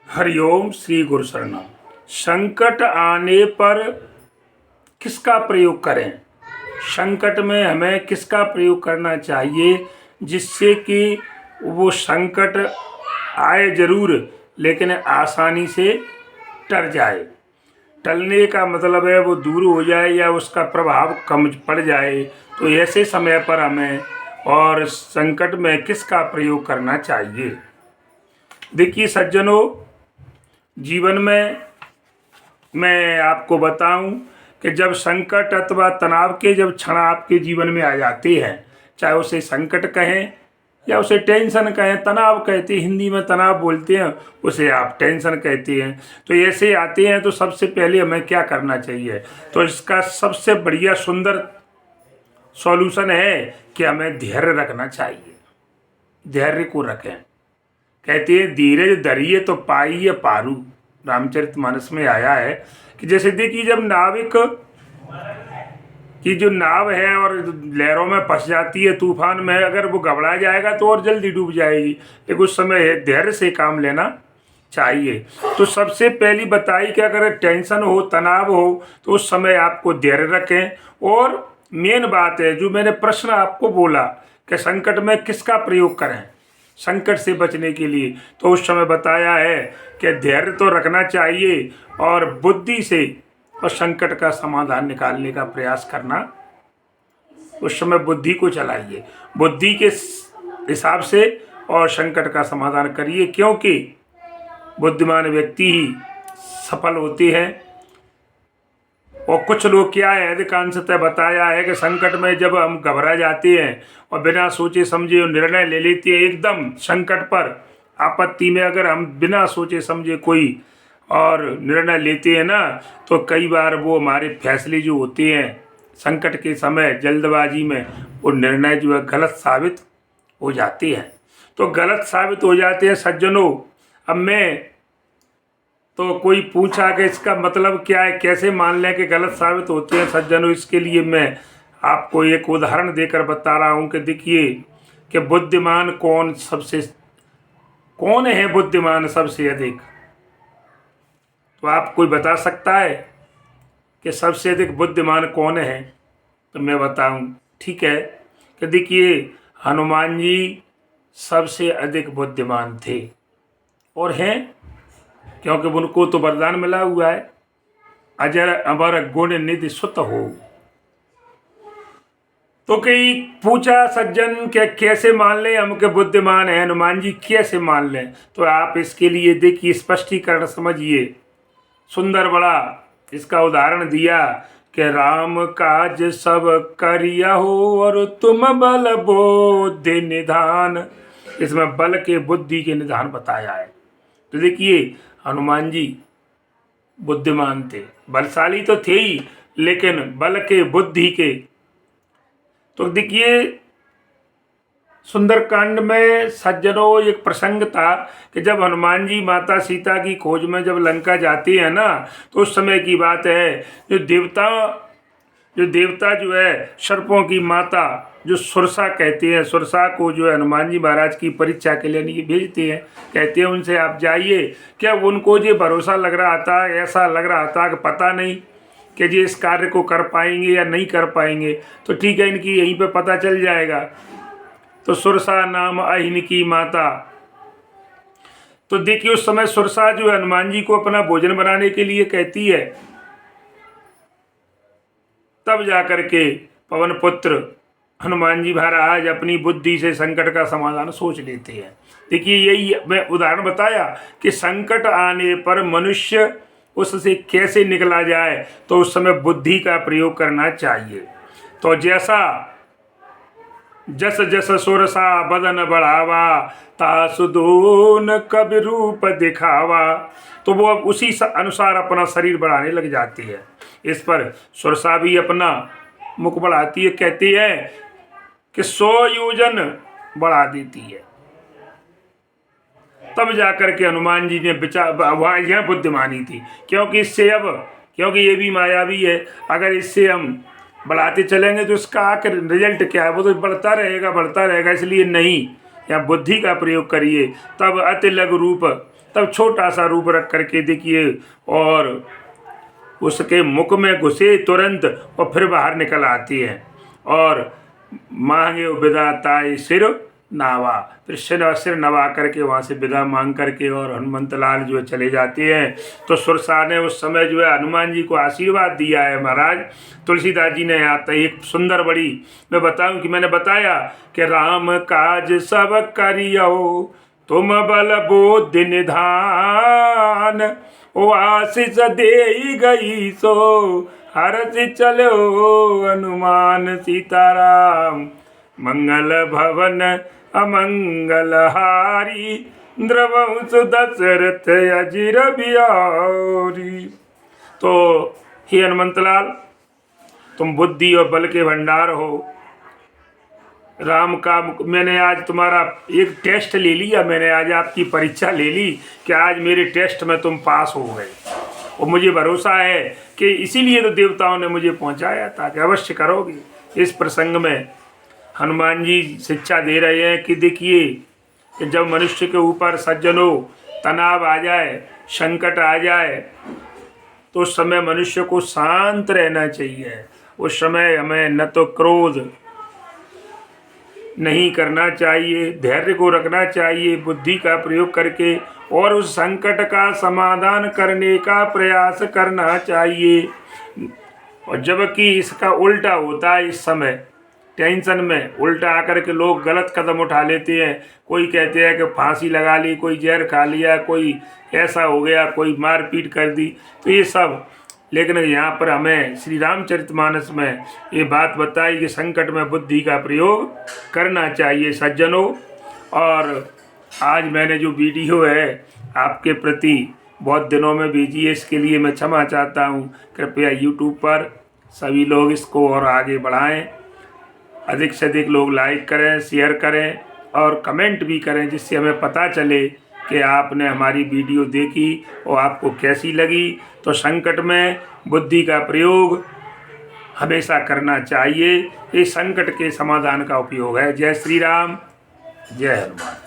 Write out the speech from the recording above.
हरिओम श्री गुरु शरणम। संकट आने पर किसका प्रयोग करें? संकट में हमें किसका प्रयोग करना चाहिए जिससे कि वो संकट आए जरूर लेकिन आसानी से टल जाए। टलने का मतलब है वो दूर हो जाए या उसका प्रभाव कम पड़ जाए। तो ऐसे समय पर हमें और संकट में किसका प्रयोग करना चाहिए? देखिए सज्जनों, जीवन में मैं आपको बताऊं कि जब संकट अथवा तनाव के जब क्षण आपके जीवन में आ जाते हैं, चाहे उसे संकट कहें या उसे टेंशन कहें, तनाव कहते हैं, हिंदी में तनाव बोलते हैं, उसे आप टेंशन कहते हैं। तो ऐसे आते हैं तो सबसे पहले हमें क्या करना चाहिए? तो इसका सबसे बढ़िया सुंदर सॉल्यूशन है कि हमें धैर्य रखना चाहिए। धैर्य को रखें। कहते हैं धीरज धरिए तो पाइए पारू। रामचरितमानस में आया है कि जैसे देखिए जब नाविक की जो नाव है और लहरों में फंस जाती है, तूफान में अगर वो घबरा जाएगा तो और जल्दी डूब जाएगी। लेकिन उस समय धैर्य से काम लेना चाहिए। तो सबसे पहली बताई कि अगर टेंशन हो, तनाव हो, तो उस समय आपको धैर्य रखें। और मेन बात है जो मैंने प्रश्न आपको बोला कि संकट में किसका प्रयोग करें संकट से बचने के लिए, तो उस समय बताया है कि धैर्य तो रखना चाहिए और बुद्धि से और संकट का समाधान निकालने का प्रयास करना। उस समय बुद्धि को चलाइए, बुद्धि के हिसाब से और संकट का समाधान करिए, क्योंकि बुद्धिमान व्यक्ति ही सफल होते हैं। और कुछ लोग क्या है, अधिकांशतः बताया है कि संकट में जब हम घबरा जाते हैं और बिना सोचे समझे निर्णय ले लेते हैं, एकदम संकट पर आपत्ति में अगर हम बिना सोचे समझे कोई और निर्णय लेते हैं ना, तो कई बार वो हमारे फैसले जो होते हैं संकट के समय जल्दबाजी में, वो निर्णय जो है गलत साबित हो जाते हैं। तो गलत साबित हो जाते हैं सज्जनों। अब मैं तो कोई पूछा कि इसका मतलब क्या है, कैसे मान लें कि गलत साबित होते हैं सज्जनों? इसके लिए मैं आपको एक उदाहरण देकर बता रहा हूँ कि देखिए कि बुद्धिमान कौन है बुद्धिमान सबसे अधिक? तो आप कोई बता सकता है कि सबसे अधिक बुद्धिमान कौन है? तो मैं बताऊं, ठीक है, कि देखिए हनुमान जी सबसे अधिक बुद्धिमान थे और हैं, क्योंकि उनको तो वरदान मिला हुआ है, अजर अमर गुण निधि सुत हो। तो कई पूछा सज्जन के कैसे मान लें हम के बुद्धिमान है हनुमान जी, कैसे मान लें? तो आप इसके लिए देखिए स्पष्टीकरण समझिए, सुंदर बड़ा इसका उदाहरण दिया कि राम काज सब करिया हो और तुम बल बुद्धि निधान। इसमें बल के बुद्धि के निधान बताया है। तो देखिए हनुमान जी बुद्धिमान थे, बलशाली तो थे ही, लेकिन बल के बुद्धि के। तो देखिए सुंदरकांड में सज्जनों एक प्रसंग था कि जब हनुमान जी माता सीता की खोज में जब लंका जाती है ना, तो उस समय की बात है जो देवता जो है सर्पों की माता जो सुरसा कहते हैं, सुरसा को जो है हनुमान जी महाराज की परीक्षा के लिए भेजते हैं। कहते हैं उनसे आप जाइए। क्या उनको ये भरोसा लग रहा था, ऐसा लग रहा था कि पता नहीं कि ये इस कार्य को कर पाएंगे या नहीं कर पाएंगे, तो ठीक है इनकी यहीं पे पता चल जाएगा। तो सुरसा नाम अहिन की माता। तो देखिए उस समय सुरसा जो है हनुमान जी को अपना भोजन बनाने के लिए कहती है, तब जाकर के पवन पुत्र हनुमान जी महाराज अपनी बुद्धि से संकट का समाधान सोच लेते हैं। देखिए यही मैं उदाहरण बताया कि संकट आने पर मनुष्य उससे कैसे निकला जाए, तो उस समय बुद्धि का प्रयोग करना चाहिए। तो जस जस सुरसा बदन बढ़ावा तासुदून कब रूप दिखावा। तो वो अब उसी अनुसार अपना शरीर बढ़ाने लग जाती है। इस पर सुरसा भी अपना मुख बढ़ाती है, कहती है कि 100 योजन बढ़ा देती है। तब जाकर के हनुमान जी ने विचार, वहाँ यह बुद्धिमानी थी, क्योंकि ये भी मायावी है। अगर इससे हम बढ़ाते चलेंगे तो इसका आखिर रिजल्ट क्या है, वो तो बढ़ता रहेगा। इसलिए नहीं, या बुद्धि का प्रयोग करिए। तब अति लघु रूप तब छोटा सा रूप रख करके देखिए और उसके मुख में घुसे तुरंत और फिर बाहर निकल आती है और मांगे विदाता सिर नावा, फिर सिर नवा करके वहाँ से विदा मांग करके और हनुमंत लाल जो है चले जाते हैं। तो सुरसा ने उस समय जो है हनुमान जी को आशीर्वाद दिया है महाराज। तुलसीदास जी ने आता एक सुंदर बड़ी मैं बताऊं कि मैंने बताया कि राम काज सब करियो तुम बल बोधि निधान, ओ आशीष दे गई सो हरस चलो हनुमान सीताराम, मंगल भवन अमंगल हारी द्रवंश दशरथ अजिर बिहारी। तो हे हनुमंतलाल, तुम बुद्धि और बल के भंडार हो। राम का मैंने आज तुम्हारा एक टेस्ट ले लिया, मैंने आज आपकी परीक्षा ले ली कि आज मेरे टेस्ट में तुम पास हो गए और मुझे भरोसा है कि इसीलिए तो देवताओं ने मुझे पहुंचाया था कि अवश्य करोगे। इस प्रसंग में हनुमान जी शिक्षा दे रहे हैं कि देखिए कि जब मनुष्य के ऊपर सज्जनों तनाव आ जाए, संकट आ जाए, तो उस समय मनुष्य को शांत रहना चाहिए। उस समय हमें न तो क्रोध नहीं करना चाहिए, धैर्य को रखना चाहिए, बुद्धि का प्रयोग करके और उस संकट का समाधान करने का प्रयास करना चाहिए। और जबकि इसका उल्टा होता है, इस समय टेंशन में उल्टा आकर के लोग गलत कदम उठा लेते हैं। कोई कहते हैं कि फांसी लगा ली, कोई जहर खा लिया, कोई ऐसा हो गया, कोई मारपीट कर दी, तो ये सब। लेकिन यहाँ पर हमें श्री रामचरितमानस में ये बात बताई कि संकट में बुद्धि का प्रयोग करना चाहिए सज्जनों। और आज मैंने जो वीडियो है आपके प्रति बहुत दिनों में भेजी है, इसके लिए मैं क्षमा चाहता हूँ। कृपया यूट्यूब पर सभी लोग इसको और आगे बढ़ाएं, अधिक से अधिक लोग लाइक करें, शेयर करें और कमेंट भी करें, जिससे हमें पता चले कि आपने हमारी वीडियो देखी और आपको कैसी लगी। तो संकट में बुद्धि का प्रयोग हमेशा करना चाहिए, ये संकट के समाधान का उपयोग है। जय श्री राम, जय हनुमान।